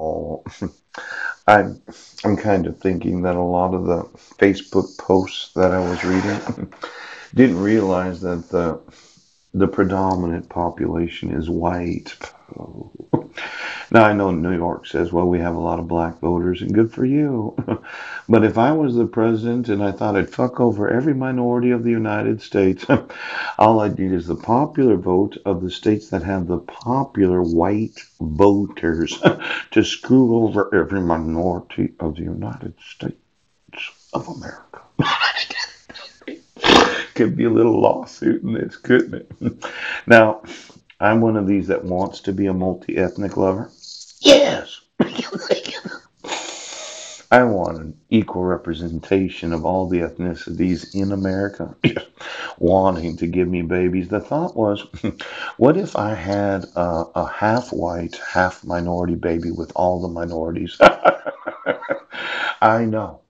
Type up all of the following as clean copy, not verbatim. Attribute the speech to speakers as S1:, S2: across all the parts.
S1: Oh, I'm I'm kind of thinking that a lot of the Facebook posts that I was reading didn't realize that the predominant population is white. Now I know New York says, well, we have a lot of black voters, and good for you. But if I was the president and I thought I'd fuck over every minority of the United States, all I need is the popular vote of the states that have the popular white voters to screw over every minority of the United States of America. Could be a little lawsuit in this, couldn't it? Now, I'm one of these that wants to be a multi ethnic lover. Yes. I want an equal representation of all the ethnicities in America wanting to give me babies. The thought was, what if I had a half white, half minority baby with all the minorities? I know.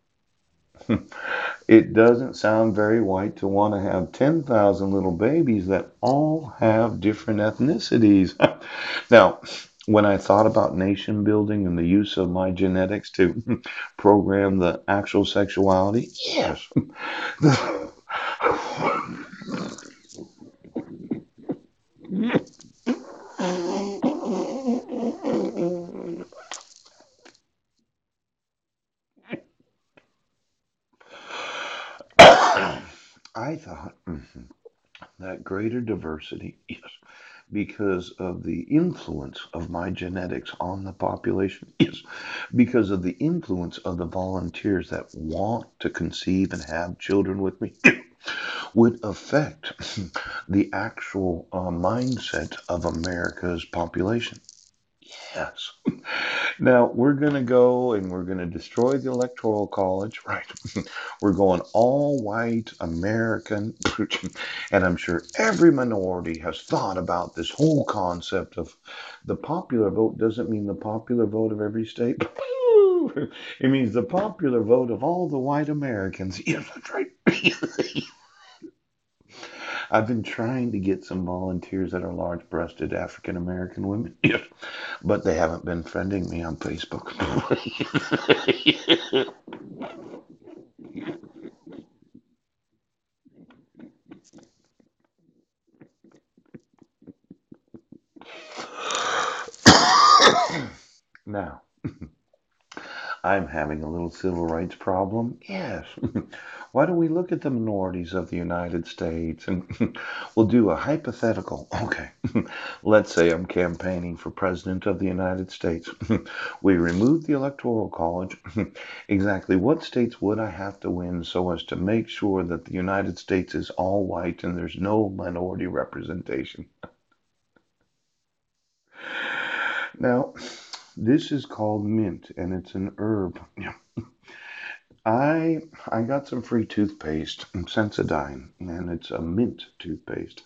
S1: It doesn't sound very white to want to have 10,000 little babies that all have different ethnicities. Now, when I thought about nation building and the use of my genetics to program the actual sexuality, yes. I thought that greater diversity, yes, because of the influence of my genetics on the population, yes, because of the influence of the volunteers that want to conceive and have children with me, would affect the actual mindset of America's population. Yes. Now we're going to go and we're going to destroy the Electoral College, right? We're going all white American, and I'm sure every minority has thought about this whole concept of the popular vote doesn't mean the popular vote of every state. It means the popular vote of all the white Americans. Yes, that's right. I've been trying to get some volunteers that are large breasted African American women. Yes. But they haven't been friending me on Facebook. Now, I'm having a little civil rights problem. Yes. Why don't we look at the minorities of the United States and we'll do a hypothetical? Okay. Let's say I'm campaigning for president of the United States. We remove the Electoral College. Exactly what states would I have to win so as to make sure that the United States is all white and there's no minority representation? Now, this is called mint and it's an herb. Yeah. I got some free toothpaste, Sensodyne, and it's a mint toothpaste.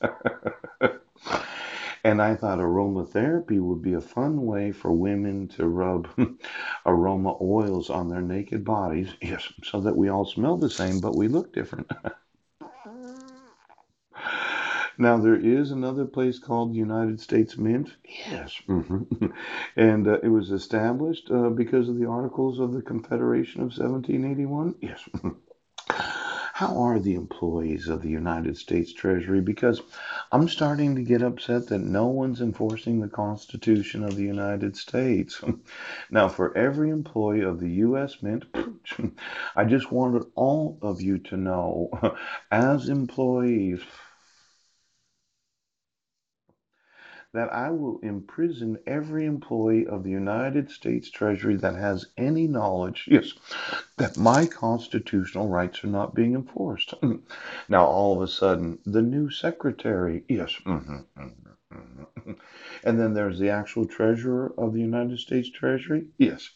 S1: And I thought aromatherapy would be a fun way for women to rub aroma oils on their naked bodies, yes, so that we all smell the same, but we look different. Now, there is another place called United States Mint. Yes. And it was established because of the Articles of the Confederation of 1781. Yes. How are the employees of the United States Treasury? Because I'm starting to get upset that no one's enforcing the Constitution of the United States. Now, for every employee of the U.S. Mint, I just wanted all of you to know, as employees, that I will imprison every employee of the United States Treasury that has any knowledge, yes, that my constitutional rights are not being enforced. Now, all of a sudden, the new secretary, yes, and then there's the actual treasurer of the United States Treasury, yes.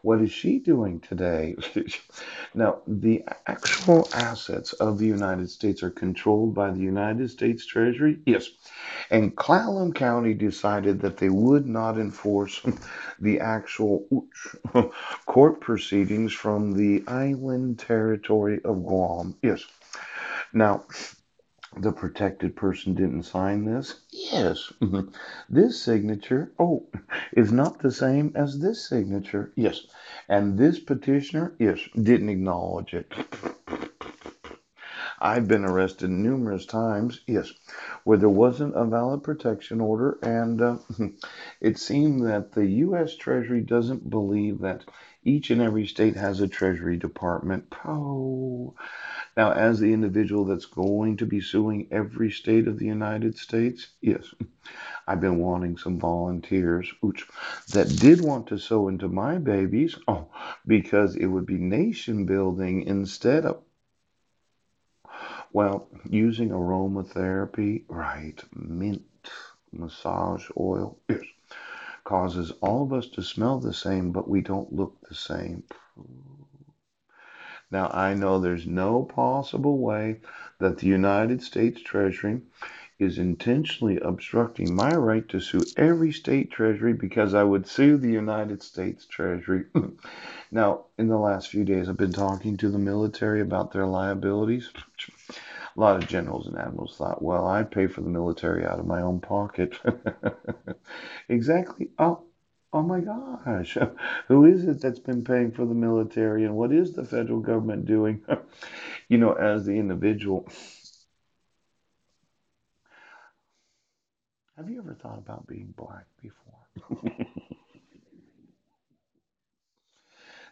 S1: What is she doing today? Now, the actual assets of the United States are controlled by the United States Treasury, yes. And Clallam County decided that they would not enforce the actual court proceedings from the island territory of Guam. Yes. Now, The protected person didn't sign this? Yes. This signature, oh, is not the same as this signature? Yes. And this petitioner, yes, didn't acknowledge it. I've been arrested numerous times, yes, where there wasn't a valid protection order, and it seemed that the U.S. Treasury doesn't believe that each and every state has a Treasury Department. Oh, now, as the individual that's going to be suing every state of the United States, yes, I've been wanting some volunteers, ooch, that did want to sew into my babies, oh, because it would be nation building instead of, well, using aromatherapy, right, mint, massage oil, yes, causes all of us to smell the same, but we don't look the same. Now, I know there's no possible way that the United States Treasury is intentionally obstructing my right to sue every state treasury because I would sue the United States Treasury. Now, in the last few days, I've been talking to the military about their liabilities. A lot of generals and admirals thought, well, I pay for the military out of my own pocket. Exactly. Oh, oh my gosh. Who is it that's been paying for the military and what is the federal government doing? As the individual, have you ever thought about being black before?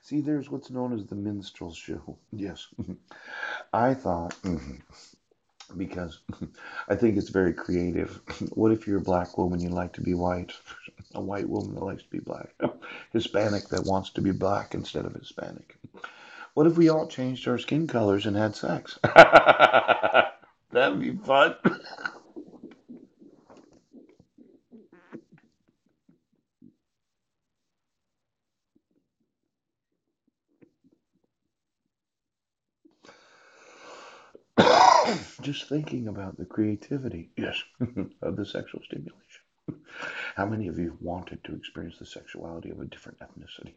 S1: See, there's what's known as the minstrel show. Yes. I thought, because I think it's very creative. What if you're a black woman, you like to be white? A white woman that likes to be black. Hispanic that wants to be black instead of Hispanic. What if we all changed our skin colors and had sex? That'd be fun. Just thinking about the creativity, yes, of the sexual stimulation. How many of you wanted to experience the sexuality of a different ethnicity?